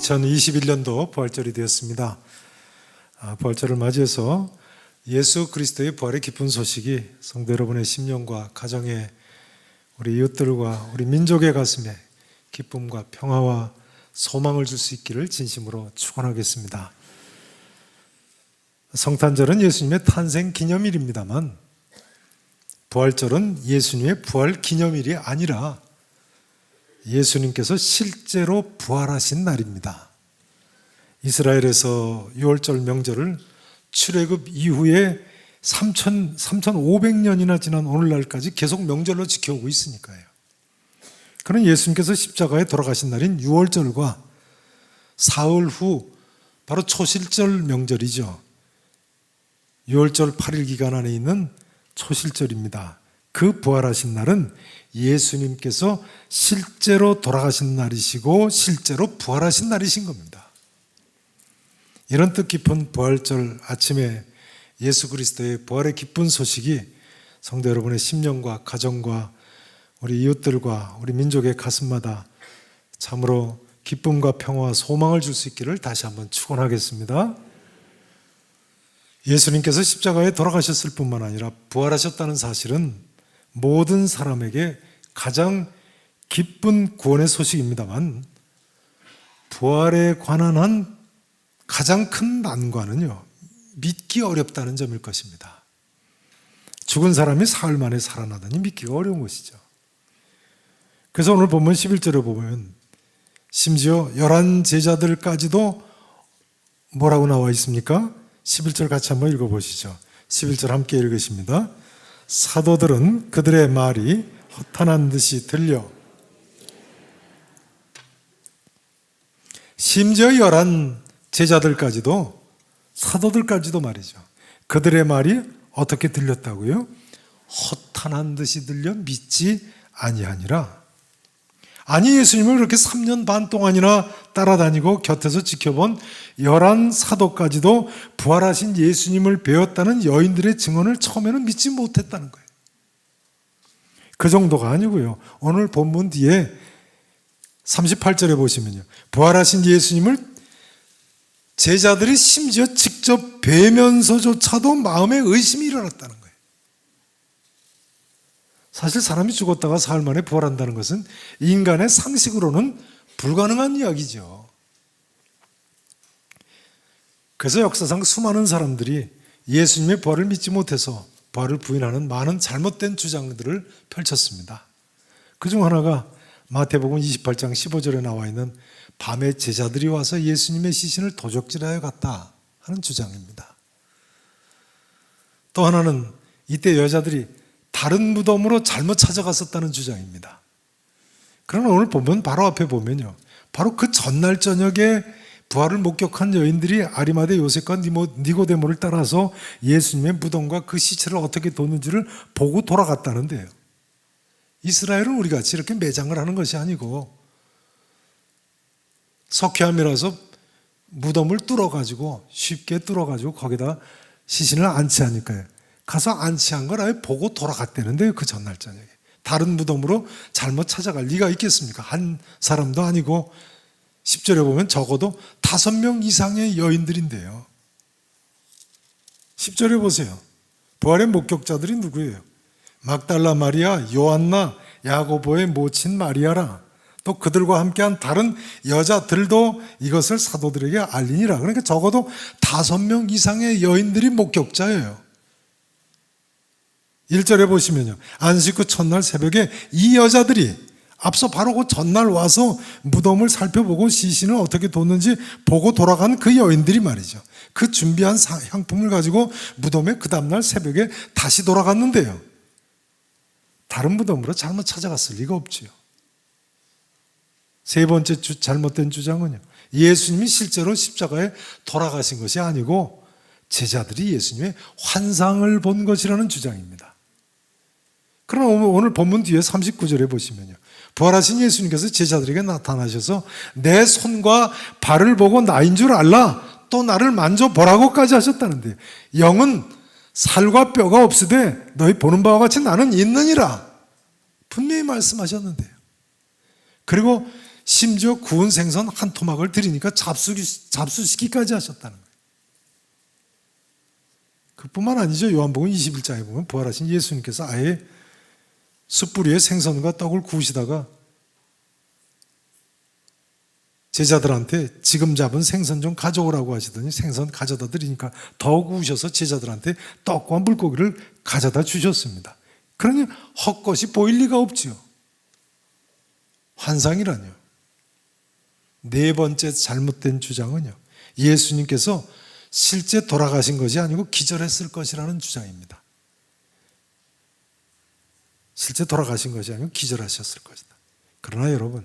2021년도 부활절이 되었습니다. 부활절을 맞이해서 예수 그리스도의 부활의 기쁜 소식이 성도 여러분의 심령과 가정에, 우리 이웃들과 우리 민족의 가슴에 기쁨과 평화와 소망을 줄 수 있기를 진심으로 축원하겠습니다. 성탄절은 예수님의 탄생 기념일입니다만 부활절은 예수님의 부활 기념일이 아니라 예수님께서 실제로 부활하신 날입니다. 이스라엘에서 유월절 명절을 출애굽 이후에 3,500년이나 지난 오늘날까지 계속 명절로 지켜오고 있으니까요. 그런 예수님께서 십자가에 돌아가신 날인 유월절과 사흘 후 바로 초실절 명절이죠. 유월절 8일 기간 안에 있는 초실절입니다. 그 부활하신 날은 예수님께서 실제로 돌아가신 날이시고 실제로 부활하신 날이신 겁니다. 이런 뜻깊은 부활절 아침에 예수 그리스도의 부활의 기쁜 소식이 성도 여러분의 심령과 가정과 우리 이웃들과 우리 민족의 가슴마다 참으로 기쁨과 평화와 소망을 줄 수 있기를 다시 한번 축원하겠습니다. 예수님께서 십자가에 돌아가셨을 뿐만 아니라 부활하셨다는 사실은 모든 사람에게 가장 기쁜 구원의 소식입니다만 부활에 관한 한 가장 큰 난관은요, 믿기 어렵다는 점일 것입니다. 죽은 사람이 사흘 만에 살아나다니 믿기가 어려운 것이죠. 그래서 오늘 본문 11절에 보면 심지어 11 제자들까지도 뭐라고 나와 있습니까? 11절 같이 한번 읽어보시죠. 11절 함께 읽으십니다. 사도들은 그들의 말이 허탄한 듯이 들려 심지어 11 제자들까지도, 사도들까지도 말이죠, 그들의 말이 어떻게 들렸다고요? 허탄한 듯이 들려 믿지 아니하니라. 아니, 예수님을 그렇게 3년 반 동안이나 따라다니고 곁에서 지켜본 11 사도까지도 부활하신 예수님을 배웠다는 여인들의 증언을 처음에는 믿지 못했다는 거예요. 그 정도가 아니고요. 오늘 본문 뒤에 38절에 보시면요, 부활하신 예수님을 제자들이 심지어 직접 뵈면서조차도 마음에 의심이 일어났다는 거예요. 사실 사람이 죽었다가 사흘 만에 부활한다는 것은 인간의 상식으로는 불가능한 이야기죠. 그래서 역사상 수많은 사람들이 예수님의 부활을 믿지 못해서 부활을 부인하는 많은 잘못된 주장들을 펼쳤습니다. 그중 하나가 마태복음 28장 15절에 나와 있는 밤에 제자들이 와서 예수님의 시신을 도적질하여 갔다 하는 주장입니다. 또 하나는 이때 여자들이 다른 무덤으로 잘못 찾아갔었다는 주장입니다. 그러나 오늘 보면 바로 앞에 보면요, 바로 그 전날 저녁에 부활을 목격한 여인들이 아리마대 요셉과 니고데모를 따라서 예수님의 무덤과 그 시체를 어떻게 뒀는지를 보고 돌아갔다는데요. 이스라엘은 우리같이 이렇게 매장을 하는 것이 아니고 석회암이라서 무덤을 뚫어가지고, 쉽게 뚫어가지고 거기다 시신을 안치하니까요, 가서 안치한 걸 아예 보고 돌아갔다는데요. 그 전날 저녁에 다른 무덤으로 잘못 찾아갈 리가 있겠습니까? 한 사람도 아니고 10절에 보면 적어도 5명 이상의 여인들인데요. 10절에 보세요. 부활의 목격자들이 누구예요? 막달라 마리아, 요한나, 야고보의 모친 마리아라. 또 그들과 함께한 다른 여자들도 이것을 사도들에게 알리니라. 그러니까 적어도 5명 이상의 여인들이 목격자예요. 1절에 보시면요, 안식 후 첫날 새벽에 이 여자들이 앞서 바로 그 전날 와서 무덤을 살펴보고 시신을 어떻게 뒀는지 보고 돌아간 그 여인들이 말이죠, 그 준비한 향품을 가지고 무덤에 그 다음날 새벽에 다시 돌아갔는데요, 다른 무덤으로 잘못 찾아갔을 리가 없지요. 세 번째 잘못된 주장은요, 예수님이 실제로 십자가에 돌아가신 것이 아니고 제자들이 예수님의 환상을 본 것이라는 주장입니다. 그러나 오늘 본문 뒤에 39절에 보시면요, 부활하신 예수님께서 제자들에게 나타나셔서 내 손과 발을 보고 나인 줄 알라, 또 나를 만져보라고까지 하셨다는데, 영은 살과 뼈가 없으되 너희 보는 바와 같이 나는 있느니라 분명히 말씀하셨는데요. 그리고 심지어 구운 생선 한 토막을 드리니까 잡수시키까지 하셨다는 거예요. 그뿐만 아니죠. 요한복음 21장에 보면 부활하신 예수님께서 아예 숯불 위에 생선과 떡을 구우시다가 제자들한테 지금 잡은 생선 좀 가져오라고 하시더니 생선 가져다 드리니까 더 구우셔서 제자들한테 떡과 물고기를 가져다 주셨습니다. 그러니 헛것이 보일 리가 없지요. 환상이라뇨. 네 번째 잘못된 주장은요, 예수님께서 실제 돌아가신 것이 아니고 기절했을 것이라는 주장입니다. 실제 돌아가신 것이 아니고 기절하셨을 것이다. 그러나 여러분,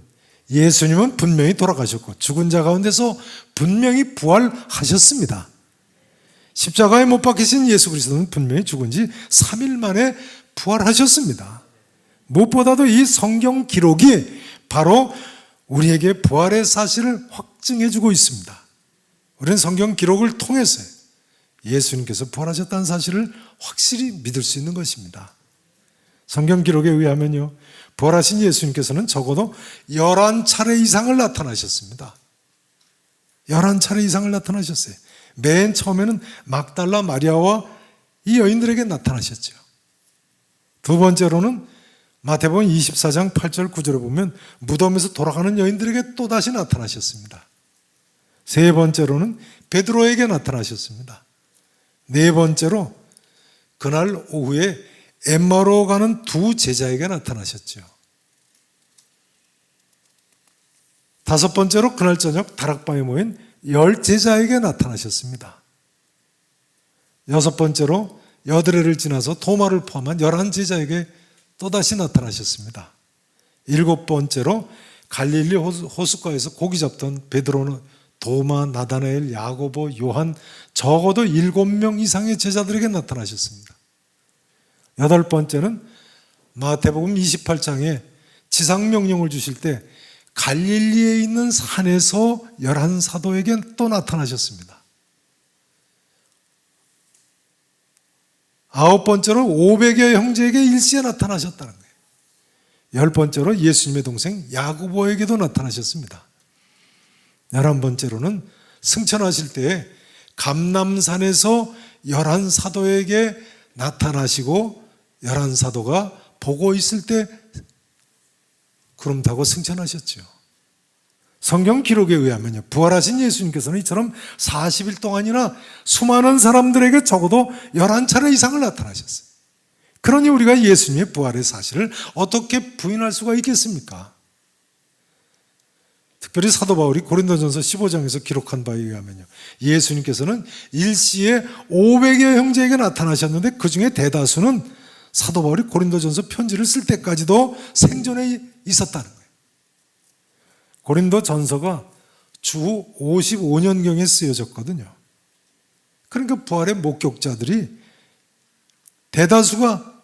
예수님은 분명히 돌아가셨고 죽은 자 가운데서 분명히 부활하셨습니다. 십자가에 못 박히신 예수 그리스도는 분명히 죽은 지 3일 만에 부활하셨습니다. 무엇보다도 이 성경 기록이 바로 우리에게 부활의 사실을 확증해 주고 있습니다. 우리는 성경 기록을 통해서 예수님께서 부활하셨다는 사실을 확실히 믿을 수 있는 것입니다. 성경 기록에 의하면요, 부활하신 예수님께서는 적어도 11차례 이상을 나타나셨습니다. 11차례 이상을 나타나셨어요. 맨 처음에는 막달라 마리아와 이 여인들에게 나타나셨죠. 두 번째로는 마태복음 24장 8절 9절에 보면 무덤에서 돌아가는 여인들에게 또다시 나타나셨습니다. 세 번째로는 베드로에게 나타나셨습니다. 네 번째로 그날 오후에 엠마오로 가는 두 제자에게 나타나셨죠. 다섯 번째로 그날 저녁 다락방에 모인 10 제자에게 나타나셨습니다. 여섯 번째로 여드레를 지나서 도마를 포함한 11 제자에게 또다시 나타나셨습니다. 일곱 번째로 갈릴리 호숫가에서 고기 잡던 베드로, 도마, 나다나엘, 야고보, 요한, 적어도 7명 이상의 제자들에게 나타나셨습니다. 여덟 번째는 마태복음 28장에 지상명령을 주실 때 갈릴리에 있는 산에서 11 사도에게 또 나타나셨습니다. 아홉 번째로 500여 형제에게 일시에 나타나셨다는 거예요. 열 번째로 예수님의 동생 야고보에게도 나타나셨습니다. 11번째로는 승천하실 때 감람산에서 11 사도에게 나타나시고 11 사도가 보고 있을 때 구름 타고 승천하셨죠. 성경 기록에 의하면요, 부활하신 예수님께서는 이처럼 40일 동안이나 수많은 사람들에게 적어도 11차례 이상을 나타나셨어요. 그러니 우리가 예수님의 부활의 사실을 어떻게 부인할 수가 있겠습니까? 특별히 사도 바울이 고린도전서 15장에서 기록한 바에 의하면요, 예수님께서는 일시에 500여 형제에게 나타나셨는데 그 중에 대다수는 사도 바울이 고린도전서 편지를 쓸 때까지도 생존해 있었다는 거예요. 고린도전서가 주 55년경에 쓰여졌거든요. 그러니까 부활의 목격자들이 대다수가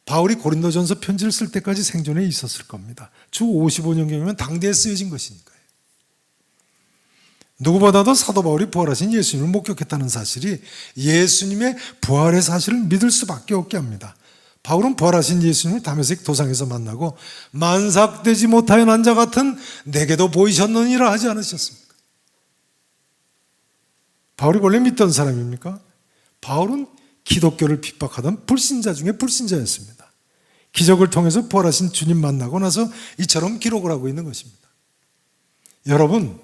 바울이 고린도전서 편지를 쓸 때까지 생존해 있었을 겁니다. 주 55년경이면 당대에 쓰여진 것이니까요. 누구보다도 사도 바울이 부활하신 예수님을 목격했다는 사실이 예수님의 부활의 사실을 믿을 수밖에 없게 합니다. 바울은 부활하신 예수님을 다메섹 도상에서 만나고 만삭되지 못하여 난 자 같은 내게도 보이셨느니라 하지 않으셨습니까? 바울이 원래 믿던 사람입니까? 바울은 기독교를 핍박하던 불신자 중에 불신자였습니다. 기적을 통해서 부활하신 주님 만나고 나서 이처럼 기록을 하고 있는 것입니다. 여러분,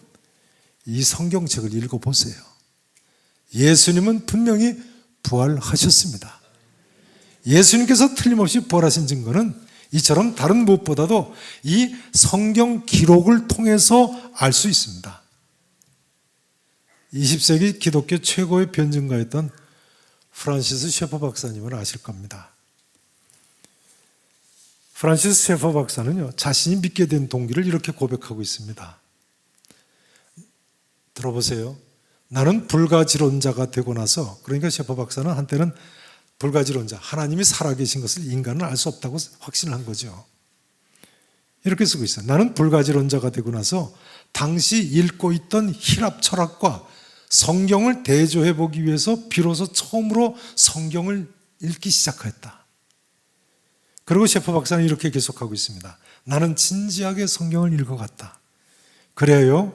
이 성경책을 읽어보세요. 예수님은 분명히 부활하셨습니다. 예수님께서 틀림없이 부활하신 증거는 이처럼 다른 무엇보다도 이 성경 기록을 통해서 알 수 있습니다. 20세기 기독교 최고의 변증가였던 프란시스 셰퍼 박사님을 아실 겁니다. 프란시스 셰퍼 박사는요, 자신이 믿게 된 동기를 이렇게 고백하고 있습니다. 들어보세요. 나는 불가지론자가 되고 나서, 그러니까 셰퍼 박사는 한때는 불가지론자, 하나님이 살아계신 것을 인간은 알 수 없다고 확신을 한 거죠. 이렇게 쓰고 있어요. 나는 불가지론자가 되고 나서 당시 읽고 있던 히랍 철학과 성경을 대조해 보기 위해서 비로소 처음으로 성경을 읽기 시작했다. 그리고 셰퍼 박사는 이렇게 계속하고 있습니다. 나는 진지하게 성경을 읽어갔다. 그래요.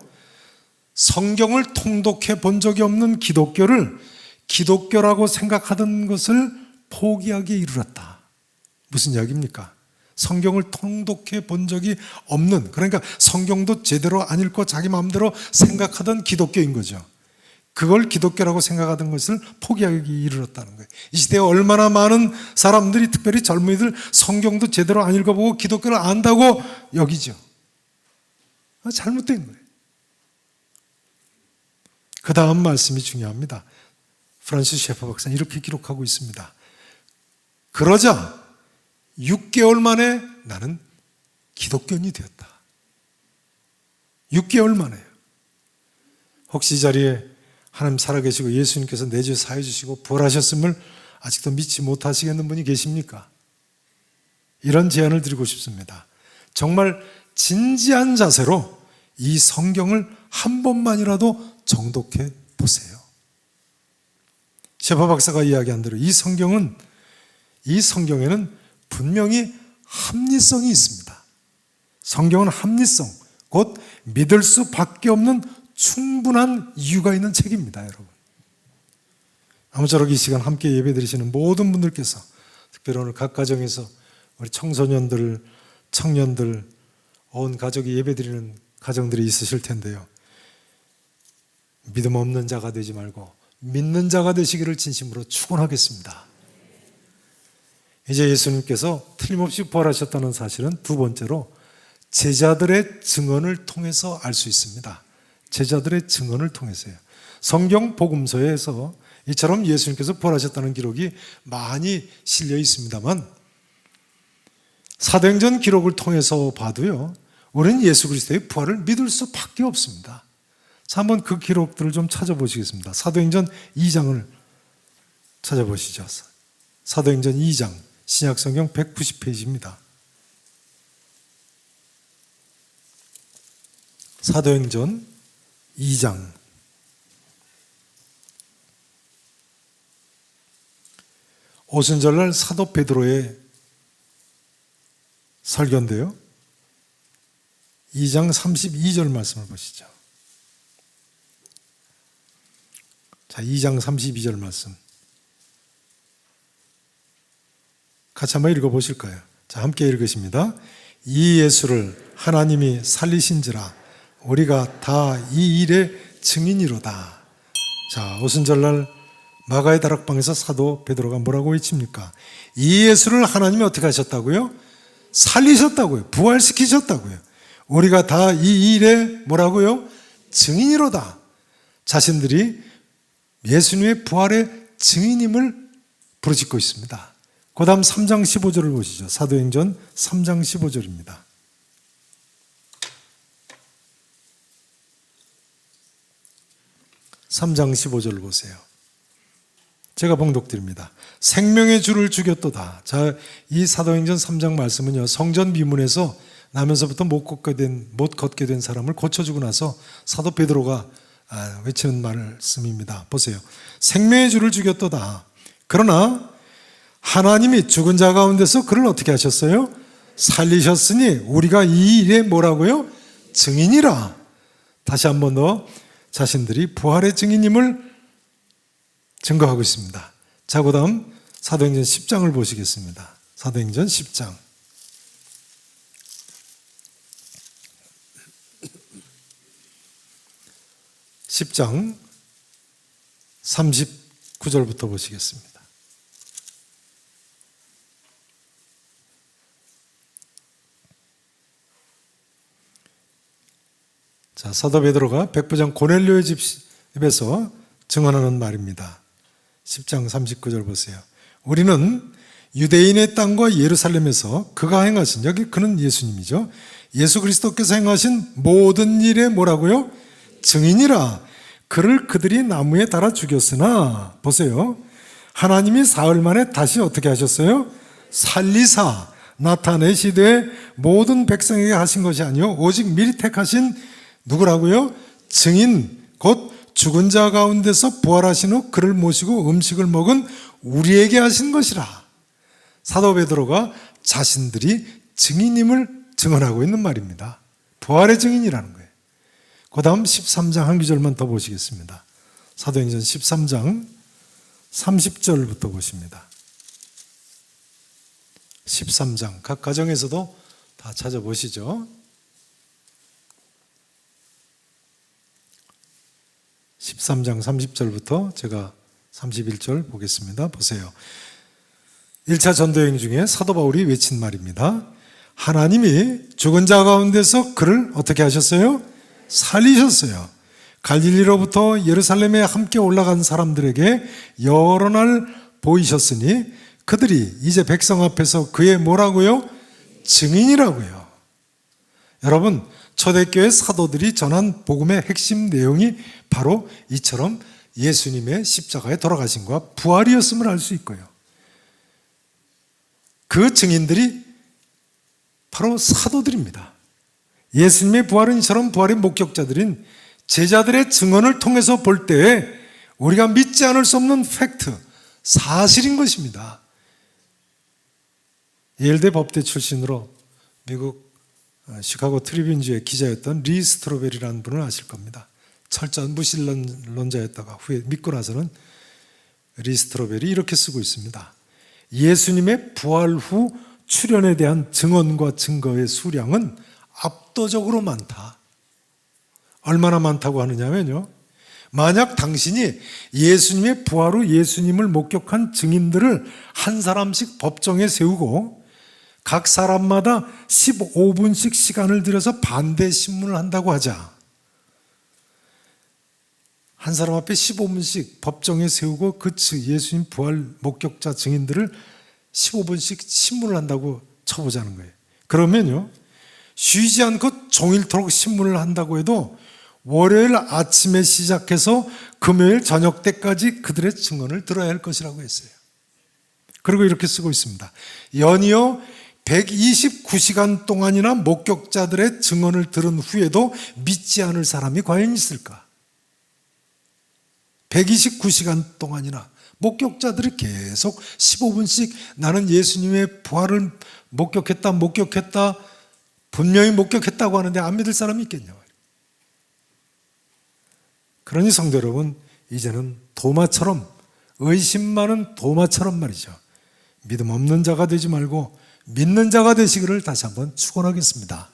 성경을 통독해 본 적이 없는 기독교를 기독교라고 생각하던 것을 포기하기에 이르렀다. 무슨 이야기입니까? 성경을 통독해 본 적이 없는, 그러니까 성경도 제대로 안 읽고 자기 마음대로 생각하던 기독교인 거죠. 그걸 기독교라고 생각하던 것을 포기하기 이르렀다는 거예요. 이 시대에 얼마나 많은 사람들이, 특별히 젊은이들, 성경도 제대로 안 읽어보고 기독교를 안다고 여기죠. 잘못된 거예요. 그 다음 말씀이 중요합니다. 프란시스 셰퍼 박사는 이렇게 기록하고 있습니다. 그러자 6개월 만에 나는 기독교인이 되었다. 6개월 만에요. 혹시 이 자리에 하나님 살아계시고 예수님께서 내 죄 사해 주시고 부활하셨음을 아직도 믿지 못하시겠는 분이 계십니까? 이런 제안을 드리고 싶습니다. 정말 진지한 자세로 이 성경을 한 번만이라도 정독해 보세요. 셰퍼 박사가 이야기한 대로 이 성경에는 분명히 합리성이 있습니다. 성경은 합리성, 곧 믿을 수밖에 없는 충분한 이유가 있는 책입니다, 여러분. 아무쪼록 이 시간 함께 예배드리시는 모든 분들께서, 특별히 오늘 각 가정에서 우리 청소년들, 청년들, 온 가족이 예배드리는 가정들이 있으실 텐데요. 믿음 없는 자가 되지 말고 믿는 자가 되시기를 진심으로 축원하겠습니다. 이제 예수님께서 틀림없이 부활하셨다는 사실은 두 번째로 제자들의 증언을 통해서 알 수 있습니다. 제자들의 증언을 통해서요. 성경 복음서에서 이처럼 예수님께서 부활하셨다는 기록이 많이 실려 있습니다만 사도행전 기록을 통해서 봐도요, 우리는 예수 그리스도의 부활을 믿을 수밖에 없습니다. 자, 한번 그 기록들을 좀 찾아보시겠습니다. 사도행전 2장을 찾아보시죠. 사도행전 2장, 신약성경 190페이지입니다. 사도행전 2장 오순절날 사도 베드로의 설교인데요. 2장 32절 말씀을 보시죠. 자, 2장 32절 말씀 같이 한번 읽어보실까요? 자, 함께 읽으십니다. 이 예수를 하나님이 살리신지라 우리가 다 이 일의 증인이로다. 자, 오순절날 마가의 다락방에서 사도 베드로가 뭐라고 외칩니까? 이 예수를 하나님이 어떻게 하셨다고요? 살리셨다고요. 부활시키셨다고요. 우리가 다 이 일의 뭐라고요? 증인이로다. 자신들이 예수님의 부활의 증인임을 부르짖고 있습니다. 그 다음 3장 15절을 보시죠. 사도행전 3장 15절입니다. 3장 15절을 보세요. 제가 봉독드립니다. 생명의 주를 죽였도다. 자, 이 사도행전 3장 말씀은요, 성전 비문에서 나면서부터 못 걷게 된 사람을 고쳐주고 나서 사도 베드로가 외치는 말씀입니다. 보세요. 생명의 주를 죽였도다. 그러나 하나님이 죽은 자 가운데서 그를 어떻게 하셨어요? 살리셨으니 우리가 이 일에 뭐라고요? 증인이라. 다시 한 번 더 자신들이 부활의 증인임을 증거하고 있습니다. 자, 그 다음 사도행전 10장을 보시겠습니다. 사도행전 10장. (10장) 39절부터 보시겠습니다. 자, 사도 베드로가 백부장 고넬료의 집에서 증언하는 말입니다. 10장 39절 보세요. 우리는 유대인의 땅과 예루살렘에서 그가 행하신, 여기 그는 예수님이죠. 예수 그리스도께서 행하신 모든 일에 뭐라고요? 증인이라. 그를 그들이 나무에 달아 죽였으나, 보세요. 하나님이 사흘 만에 다시 어떻게 하셨어요? 살리사 나타내시되 모든 백성에게 하신 것이 아니요 오직 미리 택하신 누구라고요? 증인, 곧 죽은 자 가운데서 부활하신 후 그를 모시고 음식을 먹은 우리에게 하신 것이라. 사도 베드로가 자신들이 증인임을 증언하고 있는 말입니다. 부활의 증인이라는 거예요. 그 다음 13장 한 구절만 더 보시겠습니다. 사도행전 13장 30절부터 보십니다. 13장 각 가정에서도 다 찾아보시죠. 13장 30절부터 제가 31절 보겠습니다. 보세요. 1차 전도여행 중에 사도 바울이 외친 말입니다. 하나님이 죽은 자 가운데서 그를 어떻게 하셨어요? 살리셨어요. 갈릴리로부터 예루살렘에 함께 올라간 사람들에게 여러 날 보이셨으니 그들이 이제 백성 앞에서 그의 뭐라고요? 증인이라고요. 여러분, 초대교회 사도들이 전한 복음의 핵심 내용이 바로 이처럼 예수님의 십자가에 돌아가심과 부활이었음을 알 수 있고요. 그 증인들이 바로 사도들입니다. 예수님의 부활은 이처럼 부활의 목격자들인 제자들의 증언을 통해서 볼 때에 우리가 믿지 않을 수 없는 팩트, 사실인 것입니다. 예일대 법대 출신으로 미국 시카고 트리뷴주의 기자였던 리 스트로벨이라는 분을 아실 겁니다. 철저한 무신론자였다가 후에 믿고 나서는 리 스트로벨이 이렇게 쓰고 있습니다. 예수님의 부활 후 출현에 대한 증언과 증거의 수량은 압도적으로 많다. 얼마나 많다고 하느냐면요, 만약 당신이 예수님의 부활 후 예수님을 목격한 증인들을 한 사람씩 법정에 세우고 각 사람마다 15분씩 시간을 들여서 반대 신문을 한다고 하자. 한 사람 앞에 15분씩 법정에 세우고 그 예수님 부활 목격자 증인들을 15분씩 신문을 한다고 쳐보자는 거예요. 그러면요, 쉬지 않고 종일토록 신문을 한다고 해도 월요일 아침에 시작해서 금요일 저녁 때까지 그들의 증언을 들어야 할 것이라고 했어요. 그리고 이렇게 쓰고 있습니다. 연이어 129시간 동안이나 목격자들의 증언을 들은 후에도 믿지 않을 사람이 과연 있을까? 129시간 동안이나 목격자들이 계속 15분씩 나는 예수님의 부활을 목격했다, 분명히 목격했다고 하는데 안 믿을 사람이 있겠냐. 그러니 성도 여러분, 이제는 도마처럼, 의심 많은 도마처럼 말이죠, 믿음 없는 자가 되지 말고 믿는 자가 되시기를 다시 한번 축원하겠습니다.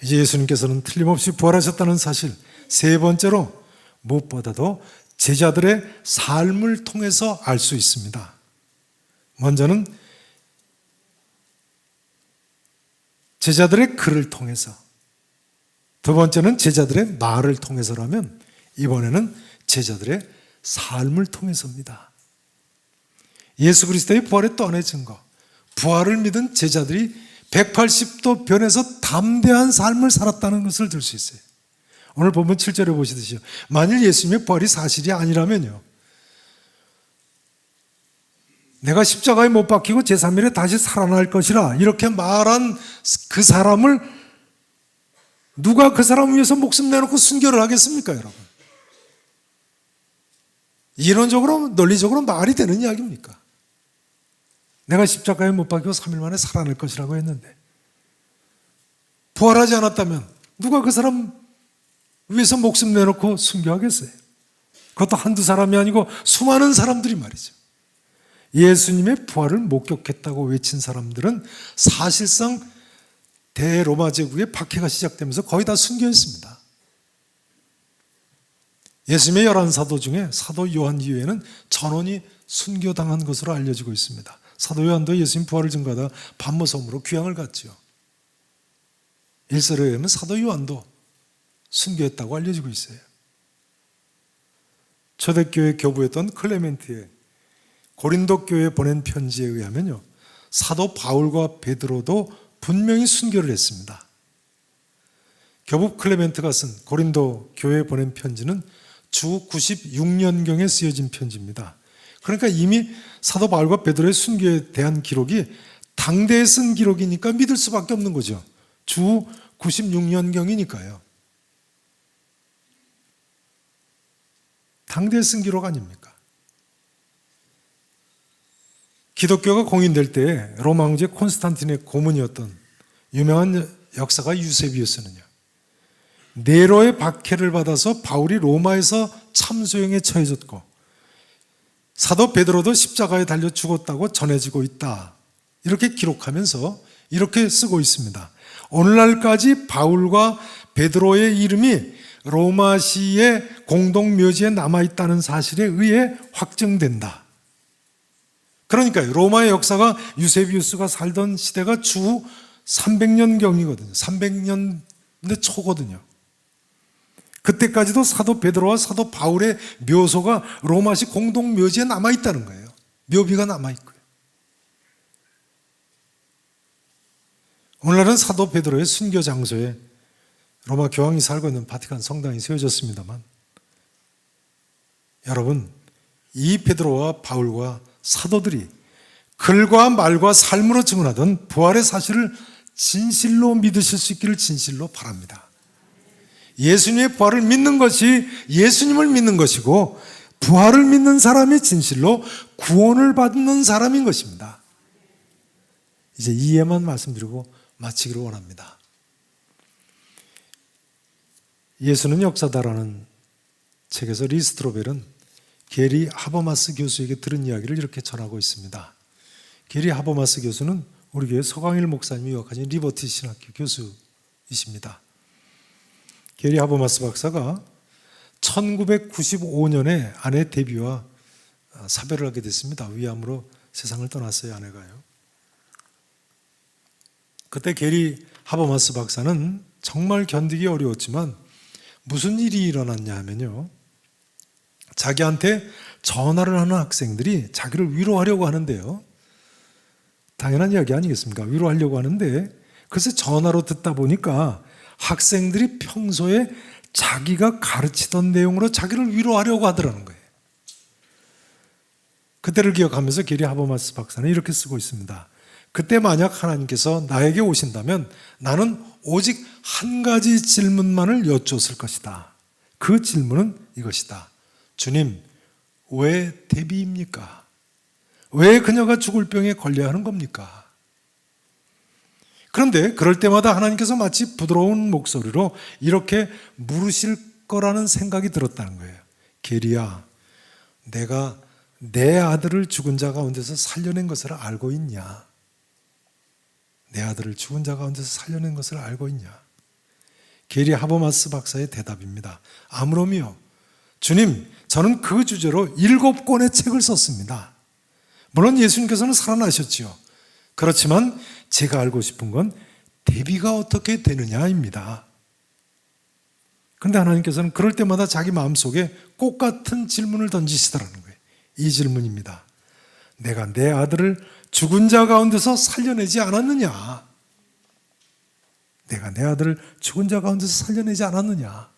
이제 예수님께서는 틀림없이 부활하셨다는 사실, 세 번째로 무엇보다도 제자들의 삶을 통해서 알 수 있습니다. 먼저는 제자들의 글을 통해서, 두 번째는 제자들의 말을 통해서라면 이번에는 제자들의 삶을 통해서입니다. 예수 그리스도의 부활의 또 하나의 증거, 부활을 믿은 제자들이 180도 변해서 담대한 삶을 살았다는 것을 들 수 있어요. 오늘 본문 7절에 보시듯이요, 만일 예수님의 부활이 사실이 아니라면요, 내가 십자가에 못 박히고 제3일에 다시 살아날 것이라 이렇게 말한 그 사람을 누가 그 사람을 위해서 목숨 내놓고 순교를 하겠습니까, 여러분? 이론적으로, 논리적으로 말이 되는 이야기입니까? 내가 십자가에 못 박히고 3일 만에 살아날 것이라고 했는데 부활하지 않았다면 누가 그 사람 위해서 목숨 내놓고 순교하겠어요? 그것도 한두 사람이 아니고 수많은 사람들이 말이죠. 예수님의 부활을 목격했다고 외친 사람들은 사실상 대로마 제국의 박해가 시작되면서 거의 다 순교했습니다. 예수님의 11사도 중에 사도 요한 이외에는 전원이 순교당한 것으로 알려지고 있습니다. 사도 요한도 예수님 부활을 증거하다 반모섬으로 귀향을 갔죠. 일설에 의하면 사도 요한도 순교했다고 알려지고 있어요. 초대교회 교부였던 클레멘트의 고린도 교회에 보낸 편지에 의하면요, 사도 바울과 베드로도 분명히 순교를 했습니다. 교부 클레멘트가 쓴 고린도 교회에 보낸 편지는 주 96년경에 쓰여진 편지입니다. 그러니까 이미 사도 바울과 베드로의 순교에 대한 기록이 당대에 쓴 기록이니까 믿을 수밖에 없는 거죠. 주 96년경이니까요. 당대에 쓴 기록 아닙니까? 기독교가 공인될 때 로마 황제 콘스탄틴의 고문이었던 유명한 역사가 유세비우스는요, 네로의 박해를 받아서 바울이 로마에서 참소형에 처해졌고 사도 베드로도 십자가에 달려 죽었다고 전해지고 있다. 이렇게 기록하면서 이렇게 쓰고 있습니다. 오늘날까지 바울과 베드로의 이름이 로마시의 공동묘지에 남아있다는 사실에 의해 확정된다. 그러니까 로마의 역사가 유세비우스가 살던 시대가 주 300년경이거든요. 300년대 초거든요. 그때까지도 사도 베드로와 사도 바울의 묘소가 로마시 공동묘지에 남아있다는 거예요. 묘비가 남아있고요. 오늘날은 사도 베드로의 순교 장소에 로마 교황이 살고 있는 바티칸 성당이 세워졌습니다만, 여러분, 이 베드로와 바울과 사도들이 글과 말과 삶으로 증언하던 부활의 사실을 진실로 믿으실 수 있기를 진실로 바랍니다. 예수님의 부활을 믿는 것이 예수님을 믿는 것이고, 부활을 믿는 사람이 진실로 구원을 받는 사람인 것입니다. 이제 이해만 말씀드리고 마치기를 원합니다. 예수는 역사다라는 책에서 리스트로벨은 게리 하버마스 교수에게 들은 이야기를 이렇게 전하고 있습니다. 게리 하버마스 교수는 우리 교회 서광일 목사님이 유학하신 리버티 신학교 교수이십니다. 게리 하버마스 박사가 1995년에 아내 데비와 사별을 하게 됐습니다. 위암으로 세상을 떠났어요, 아내가요. 그때 게리 하버마스 박사는 정말 견디기 어려웠지만 무슨 일이 일어났냐 하면요, 자기한테 전화를 하는 학생들이 자기를 위로하려고 하는데요, 당연한 이야기 아니겠습니까? 위로하려고 하는데 글쎄 전화로 듣다 보니까 학생들이 평소에 자기가 가르치던 내용으로 자기를 위로하려고 하더라는 거예요. 그때를 기억하면서 게리 하버마스 박사는 이렇게 쓰고 있습니다. 그때 만약 하나님께서 나에게 오신다면 나는 오직 한 가지 질문만을 여쭈었을 것이다. 그 질문은 이것이다. 주님, 왜 데비입니까? 왜 그녀가 죽을 병에 걸려야 하는 겁니까? 그런데 그럴 때마다 하나님께서 마치 부드러운 목소리로 이렇게 물으실 거라는 생각이 들었다는 거예요. 게리야, 내가 내 아들을 죽은 자 가운데서 살려낸 것을 알고 있냐? 내 아들을 죽은 자 가운데서 살려낸 것을 알고 있냐? 게리 하버마스 박사의 대답입니다. 아무럼요. 주님, 저는 그 주제로 7권의 책을 썼습니다. 물론 예수님께서는 살아나셨지요. 그렇지만 제가 알고 싶은 건 데비가 어떻게 되느냐입니다. 그런데 하나님께서는 그럴 때마다 자기 마음속에 꽃 같은 질문을 던지시더라는 거예요. 이 질문입니다. 내가 내 아들을 죽은 자 가운데서 살려내지 않았느냐? 내가 내 아들을 죽은 자 가운데서 살려내지 않았느냐?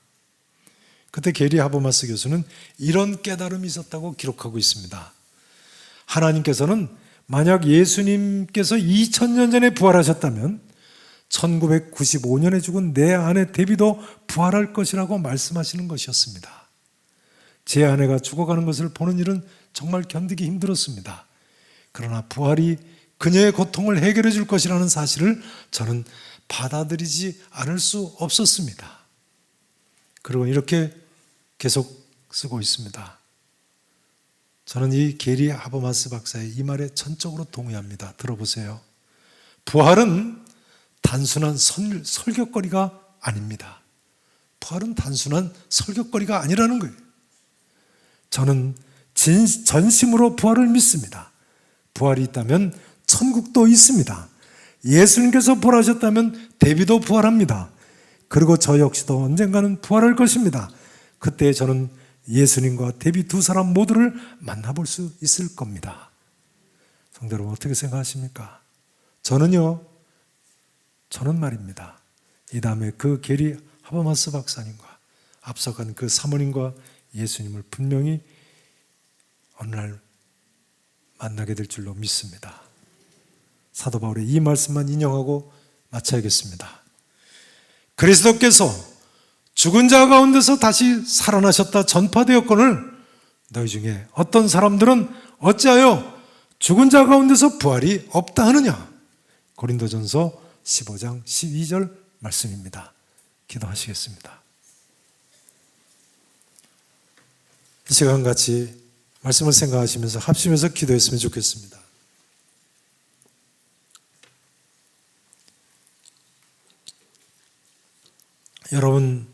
그때 게리 하버마스 교수는 이런 깨달음이 있었다고 기록하고 있습니다. 하나님께서는 만약 예수님께서 2000년 전에 부활하셨다면 1995년에 죽은 내 아내 데비도 부활할 것이라고 말씀하시는 것이었습니다. 제 아내가 죽어가는 것을 보는 일은 정말 견디기 힘들었습니다. 그러나 부활이 그녀의 고통을 해결해 줄 것이라는 사실을 저는 받아들이지 않을 수 없었습니다. 그리고 이렇게 계속 쓰고 있습니다. 저는 이 게리 하버마스 박사의 이 말에 전적으로 동의합니다. 들어보세요. 부활은 단순한 설교거리가 아닙니다. 부활은 단순한 설교거리가 아니라는 거예요. 저는 전심으로 부활을 믿습니다. 부활이 있다면 천국도 있습니다. 예수님께서 부활하셨다면 데비도 부활합니다. 그리고 저 역시도 언젠가는 부활할 것입니다. 그때 저는 예수님과 데비 두 사람 모두를 만나볼 수 있을 겁니다. 성도 여러분, 어떻게 생각하십니까? 저는 말입니다, 이 다음에 그 게리 하버마스 박사님과 앞서간 그 사모님과 예수님을 분명히 어느 날 만나게 될 줄로 믿습니다. 사도 바울의 이 말씀만 인용하고 마쳐야겠습니다. 그리스도께서 죽은 자 가운데서 다시 살아나셨다 전파되었거늘 너희 중에 어떤 사람들은 어찌하여 죽은 자 가운데서 부활이 없다 하느냐? 고린도전서 15장 12절 말씀입니다. 기도하시겠습니다. 이 시간 같이 말씀을 생각하시면서 합심해서 기도했으면 좋겠습니다. 여러분,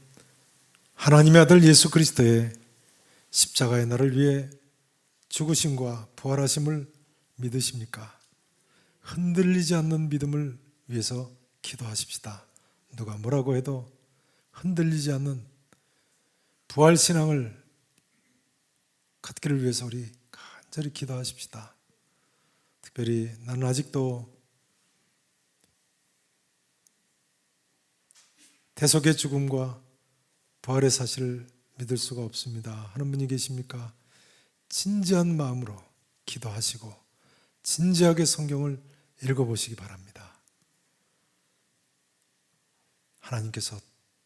하나님의 아들 예수 그리스도의 십자가의 나를 위해 죽으심과 부활하심을 믿으십니까? 흔들리지 않는 믿음을 위해서 기도하십시다. 누가 뭐라고 해도 흔들리지 않는 부활신앙을 갖기를 위해서 우리 간절히 기도하십시다. 특별히 나는 아직도 대속의 죽음과 부활의 사실을 믿을 수가 없습니다 하는 분이 계십니까? 진지한 마음으로 기도하시고 진지하게 성경을 읽어보시기 바랍니다. 하나님께서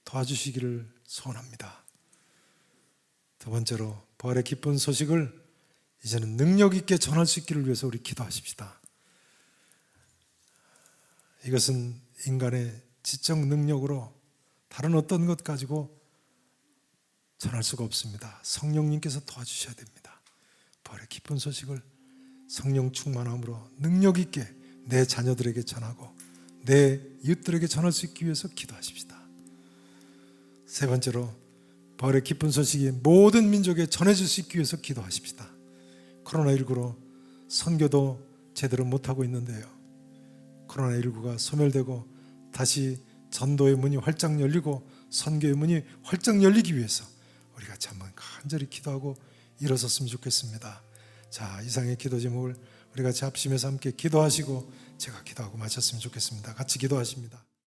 도와주시기를 소원합니다. 두 번째로 부활의 기쁜 소식을 이제는 능력 있게 전할 수 있기를 위해서 우리 기도하십시다. 이것은 인간의 지적 능력으로 다른 어떤 것 가지고 전할 수가 없습니다. 성령님께서 도와주셔야 됩니다. 부활의 기쁜 소식을 성령 충만함으로 능력 있게 내 자녀들에게 전하고 내 이웃들에게 전할 수 있기 위해서 기도하십시다. 세 번째로 부활의 기쁜 소식이 모든 민족에 전해질 수 있기 위해서 기도하십시다. 코로나19로 선교도 제대로 못하고 있는데요, 코로나19가 소멸되고 다시 전도의 문이 활짝 열리고 선교의 문이 활짝 열리기 위해서 우리 같이 한번 간절히 기도하고 일어섰으면 좋겠습니다. 자, 이상의 기도 제목을 우리 같이 합심해서 함께 기도하시고 제가 기도하고 마쳤으면 좋겠습니다. 같이 기도하십니다.